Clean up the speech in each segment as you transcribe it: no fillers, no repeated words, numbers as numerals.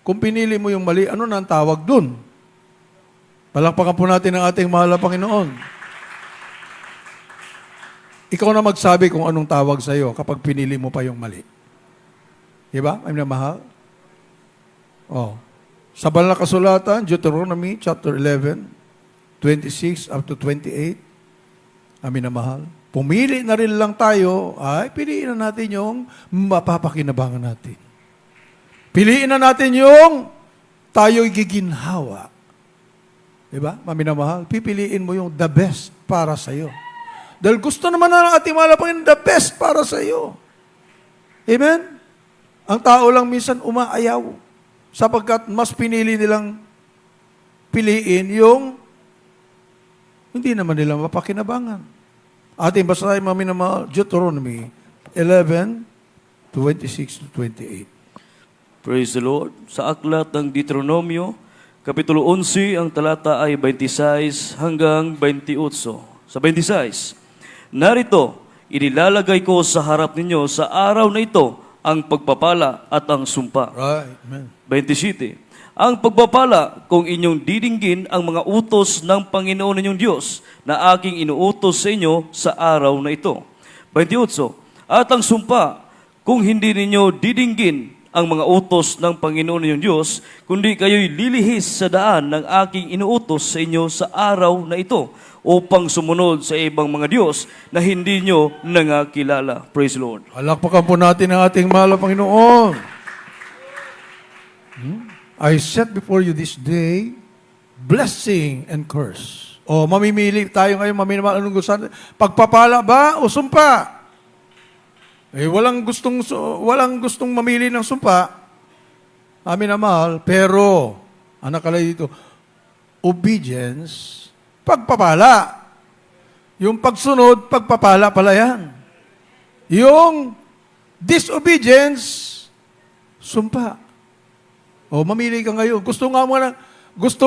Kung pinili mo yung mali, ano na ang tawag dun? Palakpakan po natin ang ating mahal na Panginoon. Ikaw na magsabi kung anong tawag sa iyo kapag pinili mo pa yung mali. Diba? Ay minamahal? Oh. Sa banal na kasulatan, Deuteronomy chapter 11, 26 up to 28, amin na mahal. Pumili na rin lang tayo, ay piliin na natin yung mapapakinabangan natin. Piliin na natin yung tayo'y giginhawa. Diba? Amin na mahal. Pipiliin mo yung the best para sa iyo. Dahil gusto naman ng ating mahal na Panginoon the best para sa iyo. Amen? Ang tao lang minsan umaayaw sapagkat mas pinili nilang piliin yung hindi naman nila mapakinabangan. Ating basahin namin ng Deuteronomy 11, 26 to 28. Praise the Lord. Sa aklat ng Deuteronomio, Kapitulo 11, ang talata ay 26 hanggang 28. Sa 26, narito, inilalagay ko sa harap ninyo sa araw na ito ang pagpapala at ang sumpa. Right. Amen. 27. Ang pagpapala kung inyong didinggin ang mga utos ng Panginoon ninyong Diyos na aking inuutos sa inyo sa araw na ito. 28. At ang sumpa kung hindi ninyo didinggin ang mga utos ng Panginoon ninyong Diyos, kundi kayo'y lilihis sa daan ng aking inuutos sa inyo sa araw na ito upang sumunod sa ibang mga Diyos na hindi nyo nangakilala. Praise the Lord. Palakpakan po natin ang ating mahal na Panginoon. I set before you this day blessing and curse. O mamimili tayo ngayon, mamimili anong gusto natin? Pagpapala ba o sumpa? Walang gustong mamili ng sumpa. Amin na mahal, pero ang nakalagay dito, obedience, pagpapala. Yung pagsunod, pagpapala pala yan. Yung disobedience, sumpa. O mamili ka ngayon. Gusto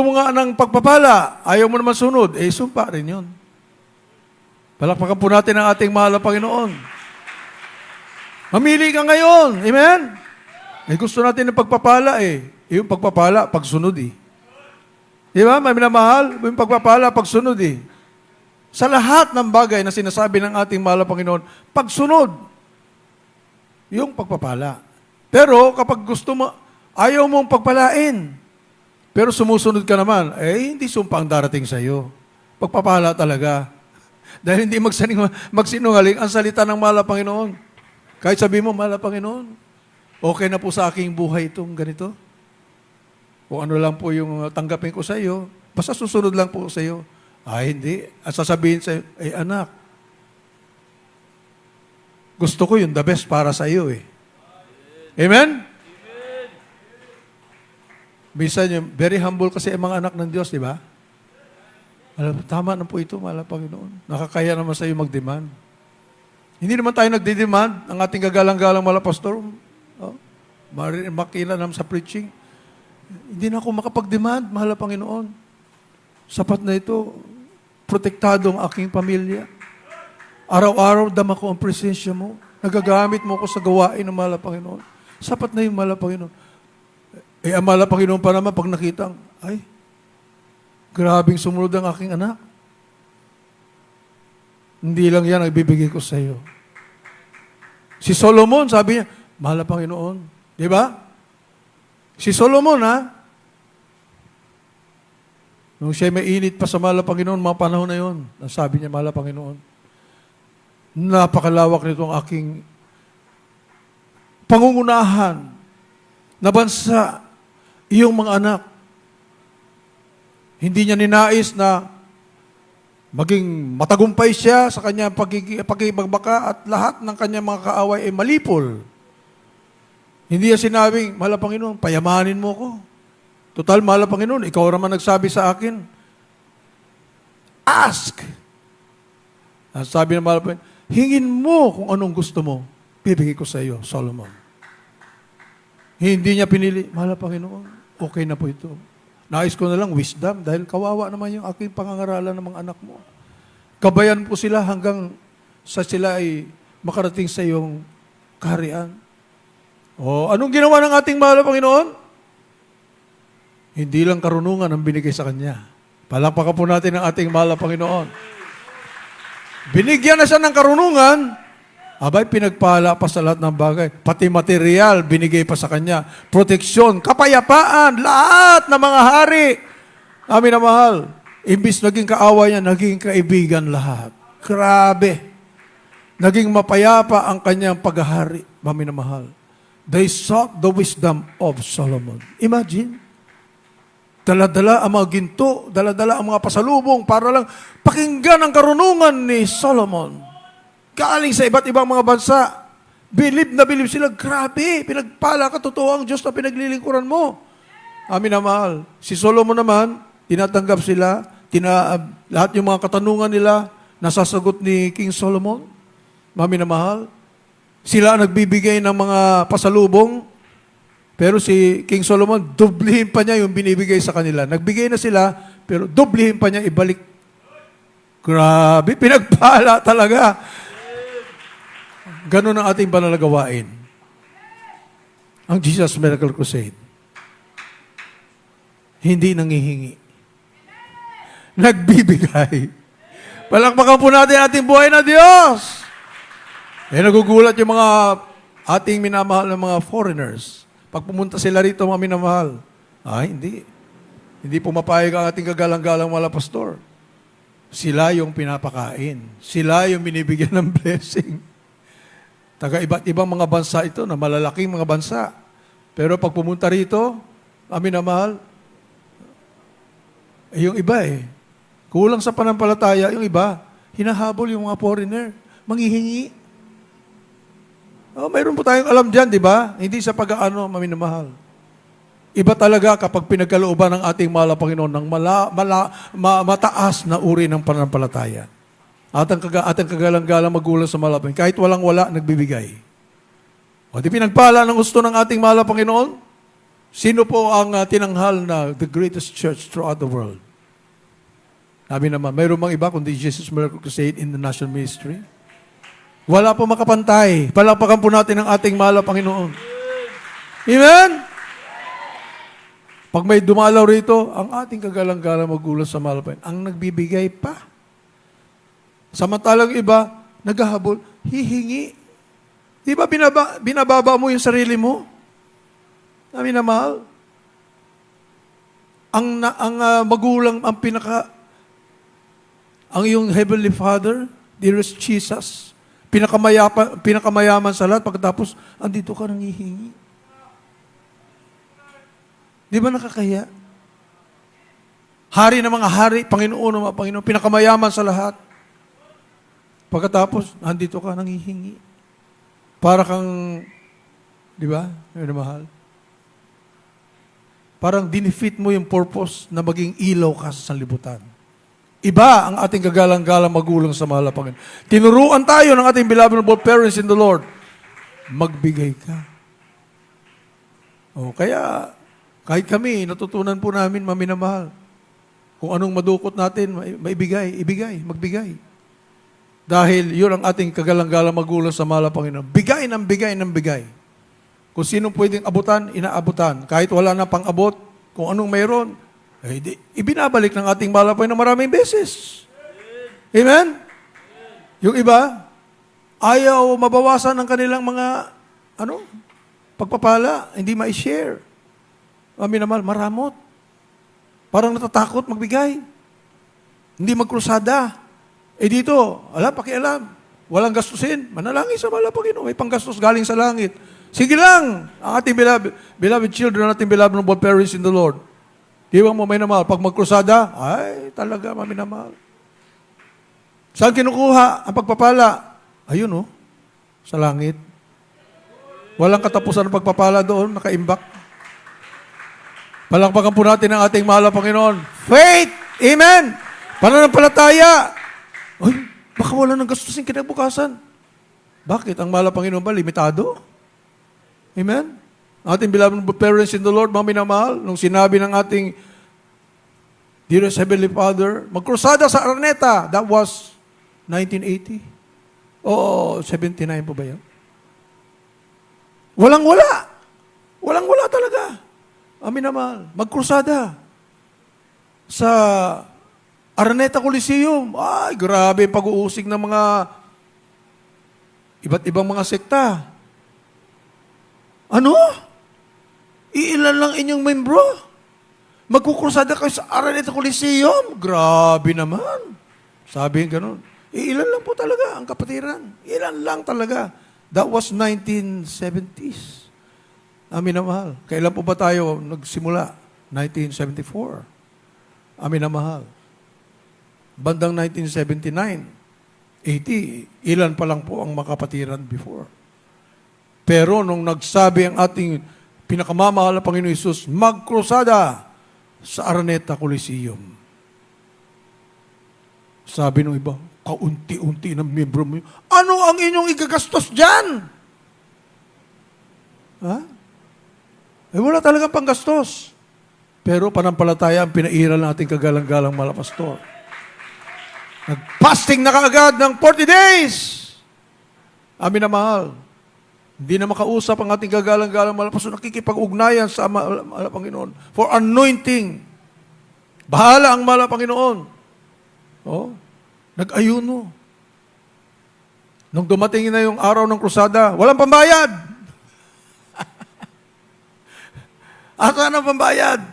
mo nga ng pagpapala, ayaw mo naman sunod, sumpa rin yun. Palakpakan po natin ang ating mahal na Panginoon. Mamili ka ngayon. Amen? Gusto natin ng pagpapala Yung pagpapala, pagsunod Di ba? May minamahal, yung pagpapala, pagsunod Sa lahat ng bagay na sinasabi ng ating mahal na Panginoon, pagsunod. Yung pagpapala. Pero kapag gusto mo, ayaw mong pagpalain. Pero sumusunod ka naman, hindi sumpa ang darating sa iyo. Pagpapala talaga. Dahil hindi magsinungaling ang salita ng mahal na Panginoon. Kahit sabi mo, mahal na Panginoon, okay na po sa aking buhay itong ganito. Kung ano lang po yung tanggapin ko sa iyo, basta susunod lang po sa iyo. Hindi. At sasabihin sa iyo, anak, gusto ko yung the best para sa iyo Amen? Minsan yung very humble kasi ang mga anak ng Diyos, di ba? Tama na po ito, mahal na Panginoon. Nakakaya naman sa iyo mag-demand. Hindi naman tayo nagdi-demand ang ating gagalang-galang mga pastor. Makila naman sa preaching. Hindi na ako makapag-demand, mahal na Panginoon. Sapat na ito. Protektado ang aking pamilya. Araw-araw dama ko ang presensya mo. Nagagamit mo ko sa gawain ng mahal na Panginoon. Sapat na yung mahal na Panginoon. Ang mahal na Panginoon pa naman pag nakita, grabing sumunod ang aking anak. Hindi lang yan nagbibigay ko sa iyo. Si Solomon, sabi niya, mahal na Panginoon. Di ba? Si Solomon, nung siya may init pa sa mahal na Panginoon, mga panahon na yun, sabi niya, mahal na Panginoon, napakalawak nito ang aking pangungunahan na bansa, iyong mga anak. Hindi niya ninais na maging matagumpay siya sa kanyang pagibagbaka at lahat ng kanyang mga kaaway ay malipol. Hindi niya sinabing, mahal na Panginoon, payamanin mo ko. Total, mahal na Panginoon, ikaw naman nagsabi sa akin, ask. At sabi ng mahal na Panginoon, hingin mo kung anong gusto mo, bibigay ko sa iyo, Solomon. Hindi niya pinili, mahal na Panginoon, okay na po ito. Nais ko na lang wisdom dahil kawawa naman yung aking pangangaralan ng mga anak mo. Gabayan po sila hanggang sa sila ay makarating sa iyong kaharian. Anong ginawa ng ating mahal na Panginoon? Hindi lang karunungan ang binigay sa kanya. Palakpakan po natin ang ating mahal na Panginoon. Binigyan na siya ng karunungan, abay, pinagpala pa sa lahat ng bagay. Pati material, binigay pa sa kanya. Proteksyon, kapayapaan, lahat ng mga hari. Amin na mahal. Imbis naging kaaway niya, naging kaibigan lahat. Grabe. Naging mapayapa ang kanyang paghahari. Amin na mahal. They sought the wisdom of Solomon. Imagine. Dala-dala ang mga ginto, dala-dala ang mga pasalubong para lang pakinggan ang karunungan ni Solomon. Galing sa iba't ibang mga bansa. Bilib na bilib sila. Grabe, pinagpala ka, totoo ang Diyos na pinaglilingkuran mo. Amin na mahal. Si Solomon naman, tinatanggap sila, lahat yung mga katanungan nila, nasasagot ni King Solomon. Amin na mahal. Sila ang nagbibigay ng mga pasalubong, pero si King Solomon, dublihin pa niya yung binibigay sa kanila. Nagbigay na sila, pero dublihin pa niya ibalik. Grabe, pinagpala talaga. Ganun ang ating panalagawain. Ang Jesus Miracle Crusade. Hindi nangihingi. Nagbibigay. Palakpakan po natin ating buhay na Diyos. Nagugulat yung mga ating minamahal ng mga foreigners. Pag pumunta sila rito, mga minamahal, hindi. Hindi pumapayag ang ating kagalang-galang mga pastor. Sila yung pinapakain. Sila yung binibigyan ng blessing. Taga iba't ibang mga bansa ito, na malalaking mga bansa. Pero pag pumunta rito, amin na mahal, yung iba kulang sa panampalataya, yung iba, hinahabol yung mga foreigner, manghihingi. Mayroon po tayong alam dyan, di ba? Hindi sa pag-aano, maminamahal. Iba talaga kapag pinagkalooban ng ating mahal na Panginoon ng mataas na uri ng panampalataya. At ang kagalang-galang magulang sa mahal na Panginoon, kahit walang-wala, nagbibigay. O di pinagpala ng gusto ng ating mahal na Panginoon? Sino po ang tinanghal na the greatest church throughout the world? Sabi naman, mayroon bang iba kundi Jesus Miracle Crusade International Ministry? Wala po makapantay. Palakpakan po natin ang ating mahal na Panginoon. Amen? Pag may dumalaw rito, ang ating kagalang-galang magulang sa mahal na Panginoon, ang nagbibigay pa. Samantalang iba, naghahabol, hihingi. Di ba binababa mo yung sarili mo? Amin na mahal. Ang magulang, ang iyong Heavenly Father, dearest Jesus, pinakamayaman sa lahat, pagkatapos, andito ka nangihingi. Di ba nakakaya? Hari ng mga hari, Panginoon ng mga Panginoon, pinakamayaman sa lahat. Pagkatapos, andito ka nangihingi. Para kang, di ba? Yun mahal. Parang dinefeat mo yung purpose na maging ilaw ka sa sanlibutan. Iba ang ating kagalang-galang magulang sa mahal na Panginoon. Tinuruan tayo ng ating beloved noble parents in the Lord. Magbigay ka. Kaya, kahit kami, natutunan po namin, maminamahal. Kung anong madukot natin, maibigay, magbigay. Dahil yun ang ating kagalang-galang magulang sa mahal na Panginoon. Bigay ng bigay ng bigay. Kung sino pwedeng abutan, inaabutan. Kahit wala na pang abot, kung anong mayroon, ibinabalik ng ating mahal na Panginoon maraming beses. Amen? Yung iba, ayaw mabawasan ng kanilang mga, pagpapala, hindi ma-share. Amin naman, maramot. Parang natatakot magbigay. Hindi magkrusada. Dito, pakialam. Walang gastusin. Manalangin sa mahal na Panginoon. May panggastos galing sa langit. Sige lang, ang ating beloved children, ang ating beloved noble parents in the Lord. Diwang mo may namahal. Pag magkrusada, talaga maminamahal. Saan kinukuha ang pagpapala? Ayun, sa langit. Walang katapusan ng pagpapala doon, nakaimbak. Palakpakan po natin ang ating mahal na Panginoon. Faith! Amen! Pananampalataya! Baka wala nang gastusin kinabukasan. Bakit? Ang mahal na Panginoon ba limitado? Amen? Ating beloved parents in the Lord, mga minamahal, nung sinabi ng ating dearest Heavenly Father, magkrusada sa Araneta, that was 1980? 79 po ba yan? Walang-wala. Walang-wala talaga. Amin na mahal. Magkrusada. Sa Araneta Coliseum. Ay, grabe pag-uusig ng mga iba't ibang mga sekta. Ano? Iilan lang inyong membro? Magkukrusada kayo sa Araneta Coliseum? Grabe naman. Sabi ganun. Ilan lang po talaga ang kapatiran. Ilan lang talaga. That was 1970s. Amin na mahal. Kailan po ba tayo nagsimula? 1974. Amin na mahal. Bandang 1979, 80, ilan pa lang po ang makapatiran before. Pero nung nagsabi ang ating pinakamamahal na Panginoon Hesus, magkrusada sa Araneta Coliseum. Sabi ng iba, kaunti-unti ng membro mo. Ano ang inyong igagastos dyan? Ha? Eh wala talagang panggastos. Pero panampalataya ang pinairal ng ating kagalang-galang mga pastor. Nag-fasting na kaagad ng 40 days. Amin na mahal. Hindi na makausap ang ating kagalang-galang mga pastor. Nakikipag-ugnayan sa mahal Panginoon for anointing. Bahala ang mahal Panginoon. Oh, nag-ayuno. Nung dumating na yung araw ng krusada, walang pambayad. Asa ang pambayad?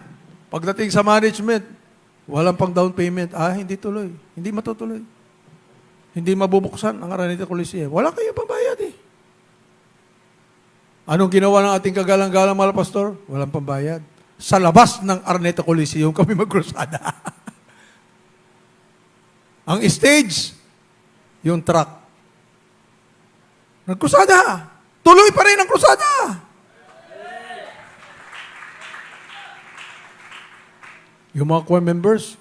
Pagdating sa management, walang pang down payment. Hindi tuloy. Hindi matutuloy. Hindi mabubuksan ang Araneta Coliseum. Wala kayong pambayad eh. Anong ginawa ng ating kagalang-galang mga pastor? Walang pambayad. Sa labas ng Araneta Coliseum kami magkrusada. Ang stage, yung truck. Nagkrusada. Tuloy pa rin ang krusada. Yung mga choir members,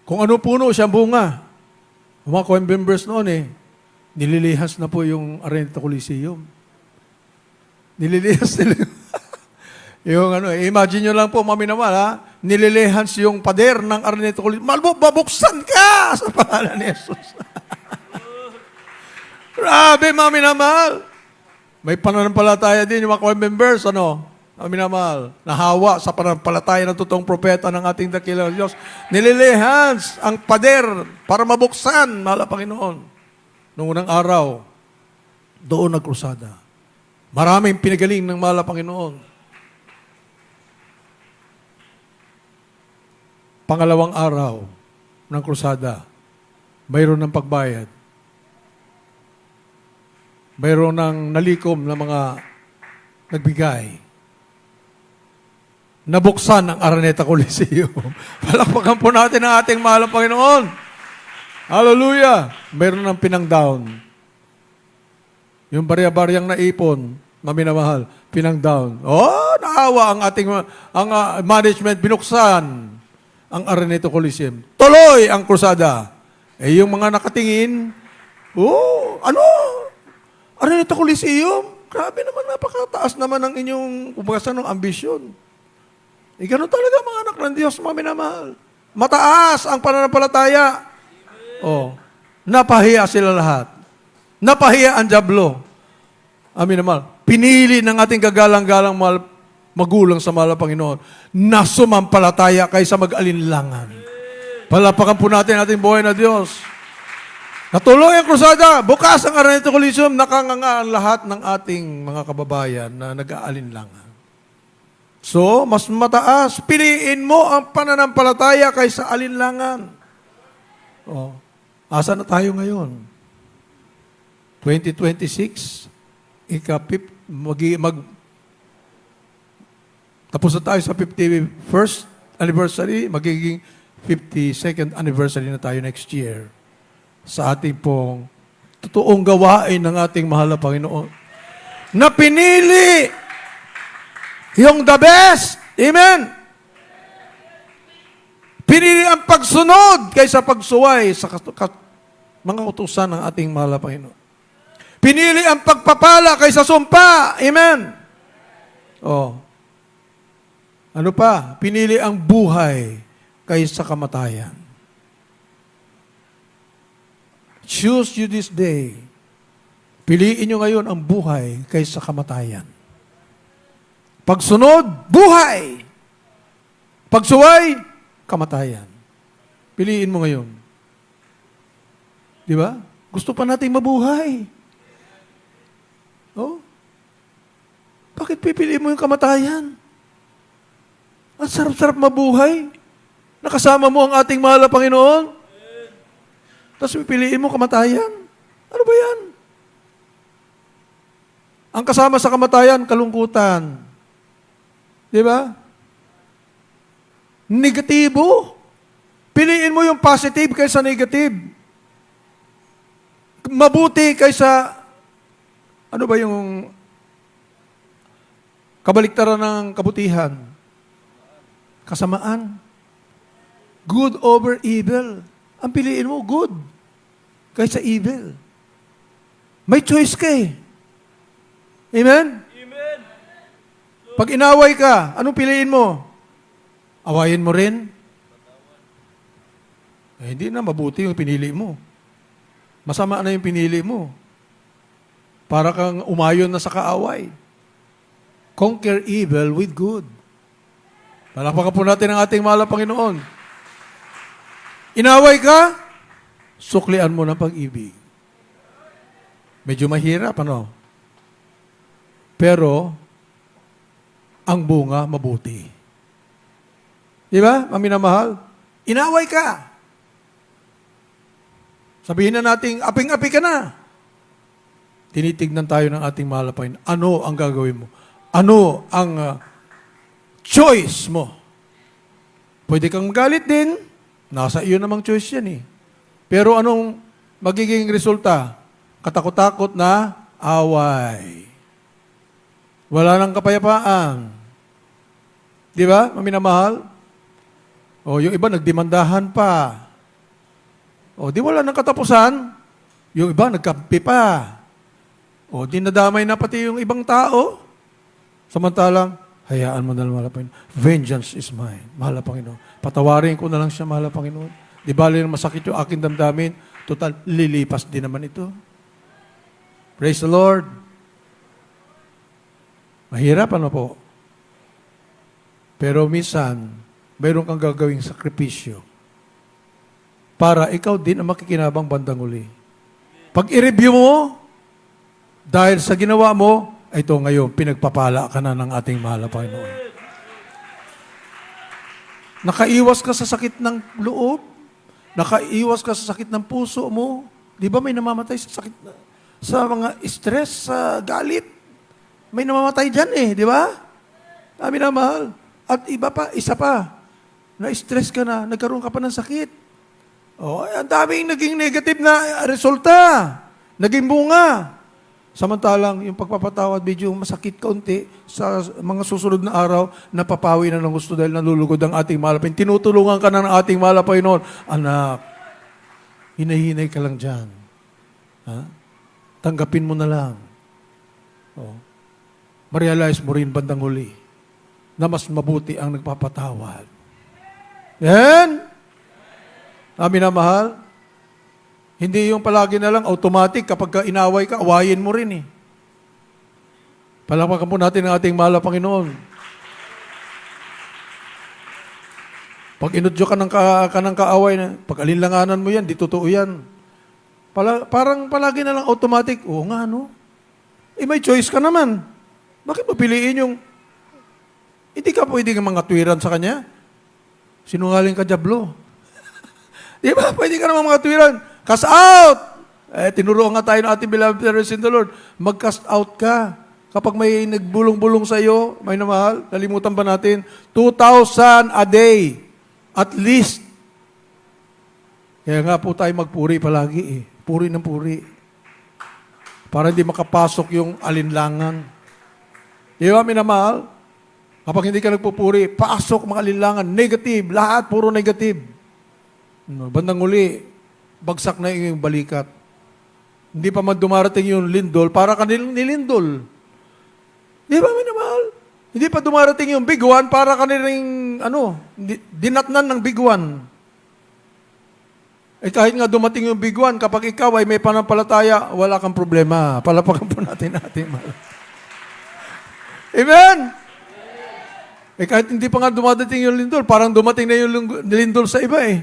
kung ano puno siyang bunga. Yung mga choir members noon nililihas na po yung Araneta Coliseum. Nililihas nila. Yung imagine nyo lang po, mami naman nililihas yung pader ng Araneta Coliseum. Babuksan ka sa pangalan ni Jesus. Grabe, mami naman. May pananampalataya din yung mga choir members, Amin na mahal, nahawa sa pananampalataya ng totoong propeta ng ating dakilang Diyos. Nililihans ang pader para mabuksan, mahal na Panginoon. Noong unang araw, doon nagkrusada. Maraming pinagaling ng mahal na Panginoon. Pangalawang araw ng krusada, mayroon ng pagbayad. Mayroon ng nalikom na mga nagbigay. Nabuksan ang Araneta Coliseum. Palakpakan po natin ang ating mahal na Panginoon. Hallelujah! Mayroon ng pinang-down. Yung barya-baryang naipon, mami na mahal, pinang-down. Naawa ang ating management, binuksan ang Araneta Coliseum. Tuloy ang krusada. Yung mga nakatingin, Araneta Coliseum? Grabe naman, napakataas naman ang inyong umasan ng ambisyon. Ganun talaga mga anak ng Diyos, mami na mahal. Mataas ang pananampalataya. Napahiya sila lahat. Napahiya ang dyablo. Amin na mahal. Pinili ng ating kagalang-galang magulang sa mahal na Panginoon na sumampalataya kaysa mag-alinlangan. Palapakan po natin ating buhay na Diyos. Natuloy ang krusada. Bukas ang Araneta Coliseum, nakanganga ang lahat ng ating mga kababayan na nag-aalinlangan. So, mas mataas. Piliin mo ang pananampalataya kaysa alinlangan. Asa na tayo ngayon? 2026, tapos na tayo sa 51st anniversary, magiging 52nd anniversary na tayo next year sa ating pong totoong gawain ng ating mahal na Panginoon na pinili yung the best. Amen. Pinili ang pagsunod kaysa pagsuway sa mga utusan ng ating mahal na Panginoon. Pinili ang pagpapala kaysa sumpa. Amen. Ano pa? Pinili ang buhay kaysa kamatayan. Choose you this day Piliin nyo ngayon ang buhay kaysa kamatayan. Pagsunod, buhay. Pagsuway, kamatayan. Piliin mo ngayon. Di ba? Gusto pa natin mabuhay. Oh? Bakit pipiliin mo yung kamatayan? Ang sarap-sarap mabuhay. Nakasama mo ang ating mahal na Panginoon. Tapos pipiliin mo kamatayan. Ano ba yan? Ang kasama sa kamatayan, kalungkutan. Di ba? Negatibo. Piliin mo yung positive kaysa negative. Mabuti kaysa, ano ba yung kabaliktaran ng kabutihan? Kasamaan. Good over evil. Ang piliin mo, good kaysa evil. May choice ka eh. Amen? Amen. Pag inaway ka, anong piliin mo? Awayin mo rin? Eh, hindi na mabuti yung pinili mo. Masama na yung pinili mo. Para kang umayon na sa kaaway. Conquer evil with good. Palakpakan po natin ang ating mahal na Panginoon. Inaway ka, suklian mo ng pag-ibig. Medyo mahirap, ano? Pero, ang bunga mabuti. Di ba, maminamahal? Inaway ka. Sabihin na natin, aping-api ka na. Tinitignan tayo ng ating mahal na Panginoon. Ano ang gagawin mo? Ano ang choice mo? Pwede kang magalit din. Nasa iyo namang choice yan eh. Pero anong magiging resulta? Katakot-takot na away. Wala nang kapayapaan. Di ba, maminamahal? O, yung iba nagdemandahan pa. O, di wala nang katapusan. Yung iba nagkampi pa. O, di nadamay na pati yung ibang tao. Samantalang, hayaan mo na lang, mahal na Panginoon. Vengeance is mine, mahal na Panginoon. Patawarin ko na lang siya, mahal na Panginoon. Di bali na masakit yung aking damdamin. Total, lilipas din naman ito. Praise the Lord. Mahirap, ano po? Pero minsan, mayroon kang gagawing sakripisyo para ikaw din ang makikinabang bandang uli. Pag i-review mo, dahil sa ginawa mo, ito ngayon, pinagpapala ka na ng ating mahal na Panginoon. Nakaiwas ka sa sakit ng loob, nakaiwas ka sa sakit ng puso mo. Di ba may namamatay sa sakit, sa mga stress, sa galit? May namamatay dyan eh, di ba? Amin na mahal. At iba pa, isa pa, na-stress ka na, nagkaroon ka pa ng sakit. Oh, ang daming naging negative na resulta. Naging bunga. Samantalang, yung pagpapatawad, medyo masakit kaunti sa mga susunod na araw, napapawi na ng gusto dahil nalulugod ang ating mahal na Panginoon. Tinutulungan ka na ng ating mahal na Panginoon. Anak, hinahinay ka lang dyan. Ha? Tanggapin mo na lang. Oh. Ma-realize mo rin bandang huli na mas mabuti ang nagpapatawad. Yan. Amin na mahal. Hindi yung palagi na lang automatic kapag inaway ka, awayin mo rin eh. Palakpakan po natin ang ating mahal na Panginoon. Pag inudyo ka ng kaaway, pag alinlanganan mo yan, di totoo yan. Parang palagi na lang automatic, oo nga no. Eh may choice ka naman. Bakit mo piliin yung hindi ka pwedeng mga tuwiran sa kanya? Sinungaling ka, Diablo. Di ba? Pwede ka naman mga tuwiran. Cast out! Eh, tinuruan nga tayo ng ating beloved brothers in the Lord. Mag-cast out ka. Kapag may nagbulong-bulong sa iyo, may namahal, nalimutan ba natin? 2,000 a day. At least. Kaya nga po tayo magpuri palagi eh. Puri ng puri. Para hindi makapasok yung alinlangan. Di ba, minamahal? Kapag hindi ka nagpupuri, pasok mga alinlangan. Negative. Lahat, puro negative. Bandang uli, bagsak na yung balikat. Hindi pa man dumarating yung lindol, para ka nilindol. Di ba, minamahal? Hindi pa dumarating yung big one, para ka niling, dinatnan ng big one. Eh kahit nga dumating yung biguan, kapag ikaw ay may panampalataya, wala kang problema. Palapakan po natin ating mahal. Amen? Eh kahit hindi pa nga dumadating yung lindol, parang dumating na yung lindol sa iba eh.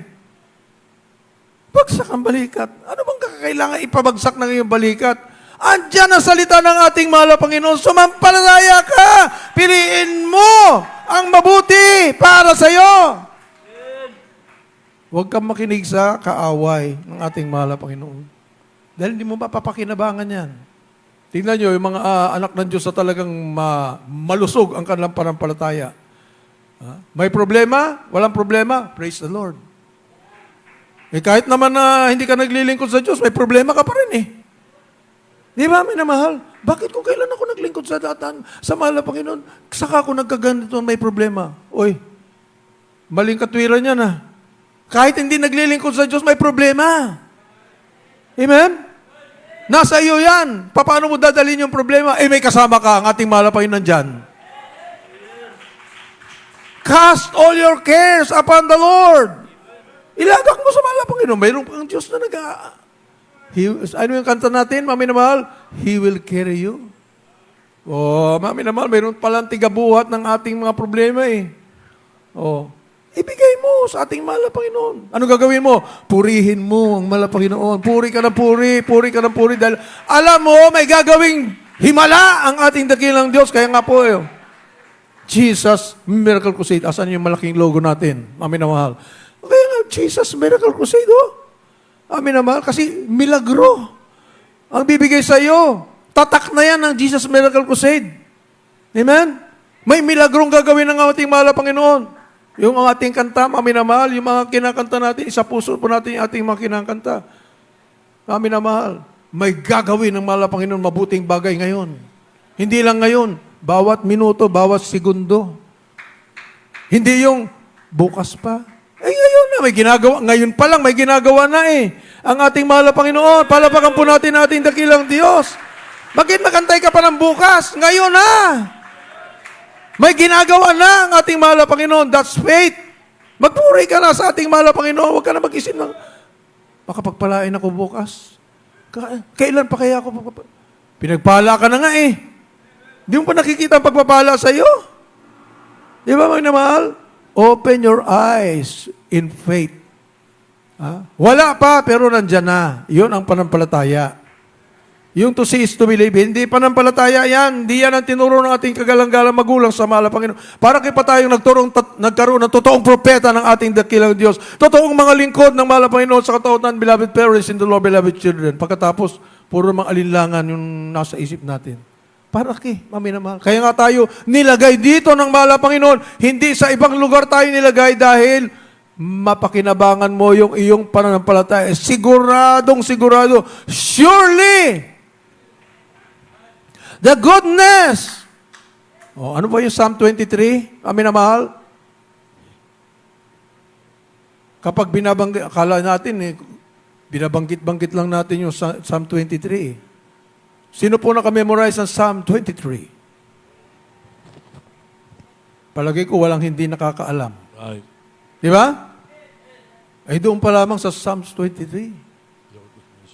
Bagsak ang balikat. Ano bang kakailangan ipabagsak ng iyong balikat? Andiyan ang salita ng ating mahal na Panginoon. Sumampalataya ka! Piliin mo ang mabuti para sa iyo. Huwag kang makinig sa kaaway ng ating mahal na Panginoon. Dahil hindi mo mapapakinabangan yan. Tingnan nyo, yung mga anak ng Diyos na talagang malusog ang kanilang panampalataya. May problema? Walang problema? Praise the Lord. Eh kahit naman na hindi ka naglilingkod sa Diyos, may problema ka pa rin eh. Di ba, minamahal? Bakit kung kailan ako naglingkod sa datan, sa mahal na Panginoon, saka ako nagkaganito, may problema? Oy, maling katwiran yan ah. Kahit hindi naglilingkod sa Diyos, may problema. Amen? Nasa iyo yan. Paano mo dadalhin yung problema? Eh, may kasama ka, ang ating mahal na Panginoon dyan. Cast all your cares upon the Lord. Ilagak mo sa mahal na Panginoon. Mayroon pang Diyos na ano yung kanta natin, mami na mahal? He will carry you. Oh, mami na mahal, mayroon palang tigabuhat ng ating mga problema eh. Oh, ibigay mo sa ating mahal na Panginoon. Ano gagawin mo? Purihin mo ang mahal na Panginoon. Puri ka ng puri, puri ka ng puri. Dahil alam mo, may gagawing himala ang ating dakilang Diyos. Kaya nga po, Jesus Miracle Crusade. Asan yung malaking logo natin? Mami na mahal. Kaya nga, Jesus Miracle Crusade, Amin na mahal. Kasi milagro ang bibigay sa iyo. Tatak na yan ng Jesus Miracle Crusade. Amen? May milagrong gagawin ng ating mahal na Panginoon. Yung ating kanta, amin na mahal, yung mga kinakanta natin, isa puso po natin yung ating mga kinakanta. Amin na mahal. May gagawin ng mahal na Panginoon mabuting bagay ngayon. Hindi lang ngayon. Bawat minuto, bawat segundo. Hindi yung bukas pa. Eh ngayon na, may ginagawa. Ngayon pa lang, may ginagawa na eh. Ang ating mahal na Panginoon, palapakan po natin ating dakilang Diyos. Bakit makantay ka pa ng bukas? Ngayon na! May ginagawa na ang ating mahal na Panginoon. That's faith. Magpuri ka na sa ating mahal na Panginoon. Huwag ka na mag-isip ng, makapagpalain ako bukas. Kailan pa kaya ako? Pinagpala ka na nga eh. Hindi mo pa nakikita ang pagpapala sa iyo. Di ba, mga mahal? Open your eyes in faith. Wala pa, pero nandyan na. Yun ang panampalataya. Yung to see is to believe, hindi panampalataya yan. Hindi yan ang tinuro ng ating kagalang-galang magulang sa mahal na Panginoon. Para kay pa tayong nagkaroon ng totoong propeta ng ating dakilang Diyos. Totoong mga lingkod ng mahal na Panginoon sa katauhan, beloved parents in the Lord, beloved children. Pagkatapos, puro mga alinlangan yung nasa isip natin. Para kay, mami na mahal. Kaya nga tayo nilagay dito ng mahal na Panginoon. Hindi sa ibang lugar tayo nilagay dahil mapakinabangan mo yung iyong pananampalataya. Siguradong sigurado. Surely, the goodness. Ano ba yung Psalm 23? Amin na mahal? Kapag binabanggit, akala natin, binabanggit-banggit lang natin yung Psalm 23. Sino po nakamemorize ang Psalm 23? Palagay ko walang hindi nakakaalam. Right. Di ba? Ay doon pa lamang sa Psalms 23.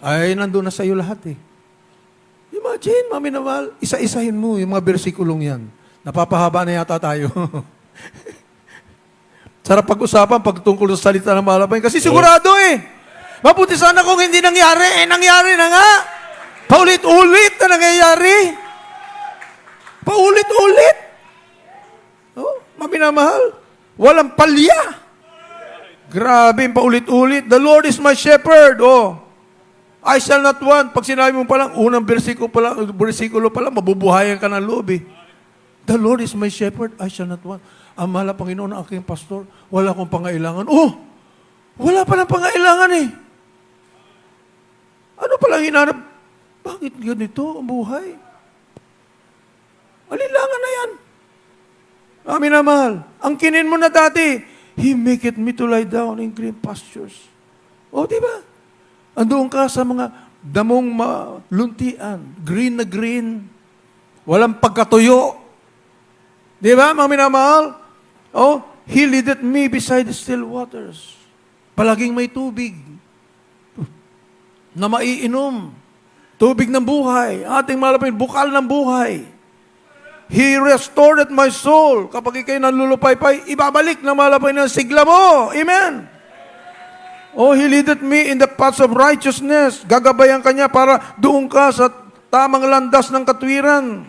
Ay nandun na sa iyo lahat eh. Imagine, mami na mahal, isa-isahin mo yung mga bersikulong yan. Napapahaba na yata tayo. Sarap pag-usapan pagtungkol sa salita ng mahal na Panginoon. Kasi sigurado eh. Mabuti sana kung hindi nangyari. Nangyari na nga. Paulit-ulit na nangyayari. Paulit-ulit. Mami na mahal. Walang palya. Grabe, paulit-ulit. The Lord is my shepherd. I shall not want. Pag sinabi mo palang, unang bersikulo palang, mabubuhayan ka ng loob eh. The Lord is my shepherd, I shall not want. Ang mahal na Panginoon ang aking pastor, wala akong pangailangan. Wala pa ng pangailangan eh. Ano palang hinanap? Bakit ganito ang buhay? Alilangan na yan. Amin na mahal. Ang kinin mo na dati, He maketh me to lie down in green pastures. Diba? Andoon ka sa mga damong maluntian, green na green, walang pagkatuyo. Di ba, mga minamahal? He leadeth me beside the still waters. Palaging may tubig. na maiinom. Tubig ng buhay. Ating malapit, bukal ng buhay. He restored my soul. Kapag ikay nanlulupaypay, ibabalik na malapit ng sigla mo. Amen. Oh, He leadeth me in the paths of righteousness. Gagabayan kanya para doon ka sa tamang landas ng katwiran.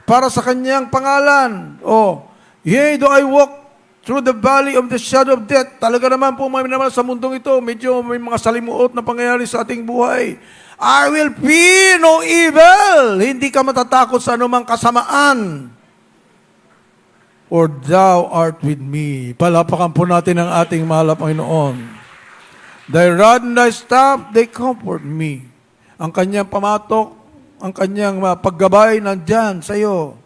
Para sa kanyang pangalan. Oh, yea, though I walk through the valley of the shadow of death. Talaga naman po, sa mundong ito, medyo may mga salimuot na pangyayari sa ating buhay. I will fear no evil. Hindi ka matatakot sa anumang kasamaan. For thou art with me. Palapakan po natin ang ating mahal na Panginoon. Thy rod and thy staff, they comfort me. Ang kanyang pamatok, ang kanyang paggabay nandyan sa iyo.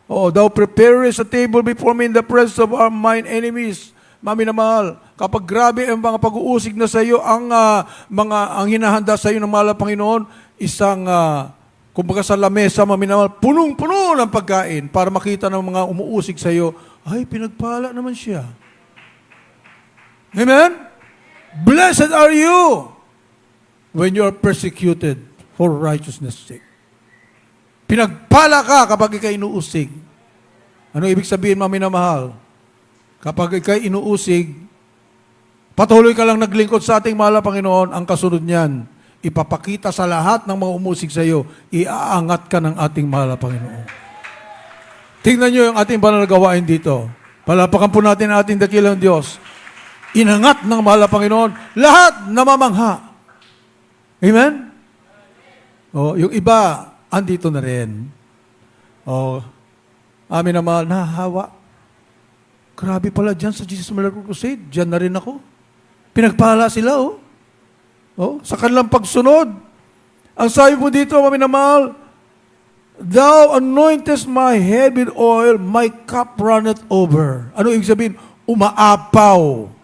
Oh, thou preparest a table before me in the presence of mine enemies. Mami na mahal, kapag grabe ang mga pag-uusig na sa iyo, ang hinahanda sa iyo ng mahal na Panginoon, isang, kumbaga sa lamesa, mami na mahal, punong-puno ng pagkain para makita ng mga umuusig sa iyo, ay, pinagpala naman siya. Amen? Blessed are you when you are persecuted for righteousness' sake. Pinagpala ka kapag ikay inuusig. Ano ibig sabihin, mami na mahal? Kapag ikay inuusig, patuloy ka lang naglingkod sa ating mahal na Panginoon, ang kasunod niyan, ipapakita sa lahat ng mga umusig sa iyo, iaangat ka ng ating mahal na Panginoon. Tingnan niyo yung ating banal na gawain dito. Palapakan po natin ang ating dakilang Diyos. Inangat ng mahal na Panginoon, lahat namamangha. Amen? O, yung iba, andito na rin. O, amin na mahal, nahahawa. Grabe pala dyan sa Jesus Miracle Crusade. Dyan na rin ako. Pinagpala sila, oh. Oh, sa kanilang pagsunod. Ang sabi po dito, mami na mahal, thou anointest my head with oil, my cup runneth over. Ano ibig sabihin? Umaapaw.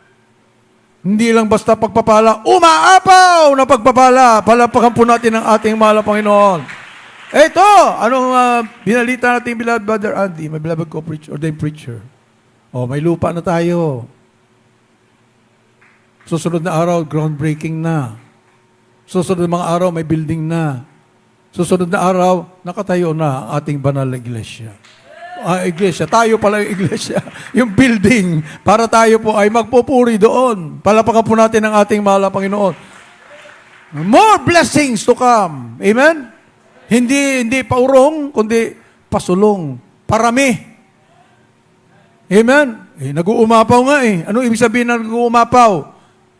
Hindi lang basta pagpapala, umaapaw na pagpapala. Palapakan po natin ang ating mahal na Panginoon. Ito, anong binalita natin, beloved Brother Andy, my beloved co-preacher, ordained preacher. Oh, may lupa na tayo. Susunod na araw, groundbreaking na. Susunod na mga araw, may building na. Susunod na araw, nakatayo na ang ating banal na iglesia. Iglesia, tayo pala yung iglesia. Yung building, para tayo po ay magpupuri doon. Palapakan po natin ang ating mahal na Panginoon. More blessings to come. Amen? Hindi paurong, kundi pasulong. Parami. Amen? Nag-uumapaw nga eh. Ano ibig sabihin ng nag-uumapaw?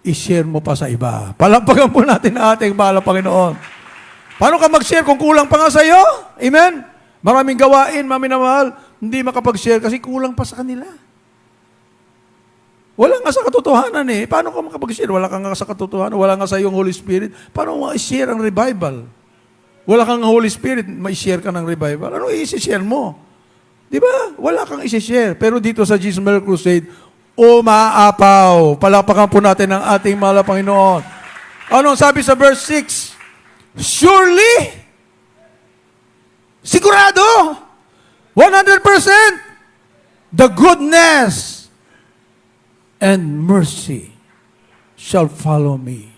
I-share mo pa sa iba. Palampagan po natin ang ating mahal na Panginoon. Paano ka mag-share kung kulang pa nga sa iyo? Amen? Maraming gawain, mami na mahal, hindi makapag-share kasi kulang pa sa kanila. Wala nga sa katotohanan eh. Paano ka makapag-share? Wala ka nga sa katotohanan. Wala nga sa iyong Holy Spirit. Paano mo i-share ang revival? Wala kang Holy Spirit, ma-share ka ng revival. Ano i-share mo? Di ba? Wala kang i-share. Pero dito sa Jesus Miracle Crusade, umaapaw. Palapakan po natin ang ating mahal na Panginoon. Ano sabi sa verse 6? Surely, sigurado, 100%, the goodness and mercy shall follow me.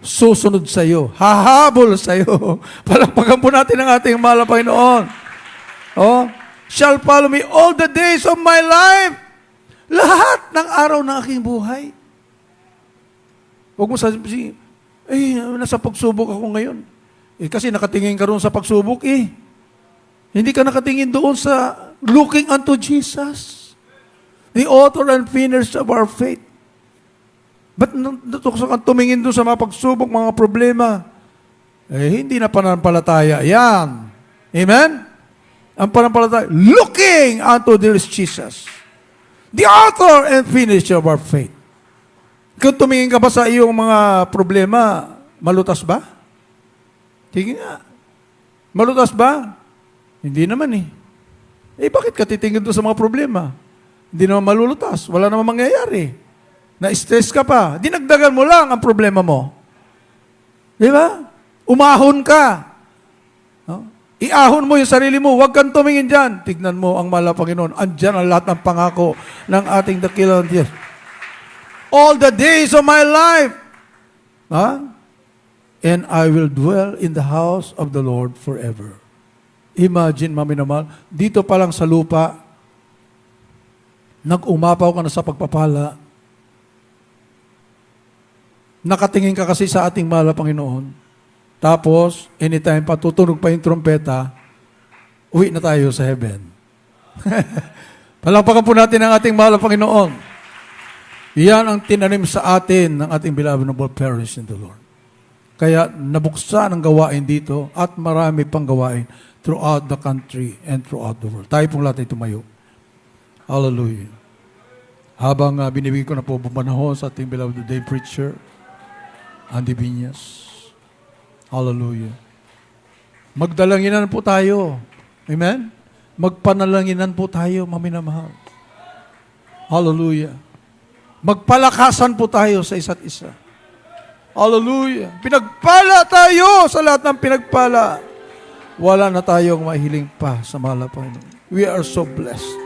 Susunod sa iyo, hahabol sa iyo. Palapakan po natin ang ating mahal na Panginoon. Oh, shall follow me all the days of my life. Lahat ng araw ng aking buhay. Huwag mo sabihin, nasa pagsubok ako ngayon. Kasi nakatingin ka roon sa pagsubok Hindi ka nakatingin doon sa looking unto Jesus, the author and finisher of our faith. Ba't natukso kang tumingin doon sa mga pagsubok, mga problema? Hindi na pananampalataya. Yan. Amen? Ang pananampalataya, looking unto this Jesus, the author and finisher of our faith. Kung tumingin ka ba sa iyong mga problema, malutas ba? Tingin nga. Malutas ba? Hindi naman bakit ka titingin doon sa mga problema? Hindi naman malulutas. Wala naman mangyayari. Na-stress ka pa. Dinagdagan mo lang ang problema mo. Di ba? Umahon ka. No? Iahon mo yung sarili mo. Huwag kang tumingin dyan. Tignan mo ang mahal na Panginoon. Andyan ang lahat ng pangako ng ating dakilang Diyos. All the days of my life. and I will dwell in the house of the Lord forever. Imagine, mami naman, dito pa lang sa lupa, nag-umapaw ka na sa pagpapala. Nakatingin ka kasi sa ating mahal na Panginoon. Tapos, anytime pa, tutunog pa yung trompeta, uwi na tayo sa heaven. Palakpakan po natin ang ating mahal na Panginoon. Yan ang tinanim sa atin ng ating beloved noble parents in the Lord. Kaya nabuksan ang gawain dito at marami pang gawain throughout the country and throughout the world. Tayo pong lahat ay tumayo. Hallelujah. Habang binibigay ko na po bumanahon sa ating beloved day preacher, Andy Viñas. Hallelujah. Magdalanginan po tayo. Amen? Magpanalanginan po tayo, maminamahal. Hallelujah. Magpalakasan po tayo sa isa't isa. Hallelujah. Pinagpala tayo sa lahat ng pinagpala. Wala na tayong mahiling pa sa mahal na Panginoon. We are so blessed.